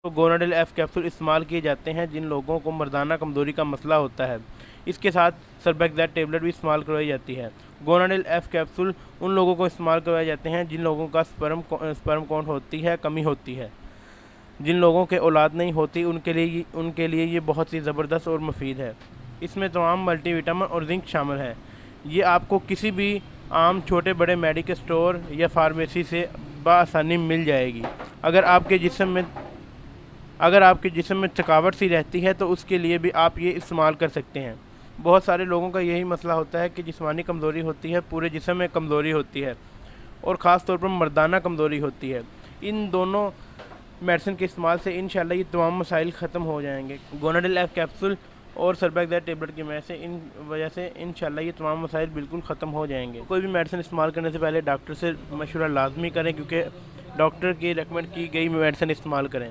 تو گوناڈیل F capsule استعمال کیے جاتے ہیں جن لوگوں کو مردانہ کمزوری کا مسئلہ ہوتا ہے۔ اس کے ساتھ سربیکزیٹ ٹیبلٹ بھی استعمال کروائی جاتی ہے۔ گوناڈیل ایف کیپسول ان لوگوں کو استعمال کروائے جاتے ہیں جن لوگوں کا سپرم کاؤنٹ ہوتی ہے کمی ہوتی ہے۔ جن لوگوں کے اولاد نہیں ہوتی ان کے لیے یہ بہت ہی زبردست اور مفید ہے۔ اس میں تمام ملٹی وٹامن اور زنک شامل ہے۔ یہ آپ کو کسی بھی عام چھوٹے بڑے میڈیکل اسٹور یا فارمیسی سے بآسانی مل جائے گی۔ اگر آپ کے جسم میں تھکاوٹ سی رہتی ہے تو اس کے لیے بھی آپ یہ استعمال کر سکتے ہیں۔ بہت سارے لوگوں کا یہی مسئلہ ہوتا ہے کہ جسمانی کمزوری ہوتی ہے، پورے جسم میں کمزوری ہوتی ہے اور خاص طور پر مردانہ کمزوری ہوتی ہے۔ ان دونوں میڈیسن کے استعمال سے انشاءاللہ یہ تمام مسائل ختم ہو جائیں گے۔ گوناڈیل ایف کیپسول اور سربیکزیٹ ٹیبلٹ کی وجہ سے انشاءاللہ یہ تمام مسائل بالکل ختم ہو جائیں گے۔ کوئی بھی میڈیسن استعمال کرنے سے پہلے ڈاکٹر سے مشورہ لازمی کریں، کیونکہ ڈاکٹر کی ریکمنڈ کی گئی میڈیسن استعمال کریں۔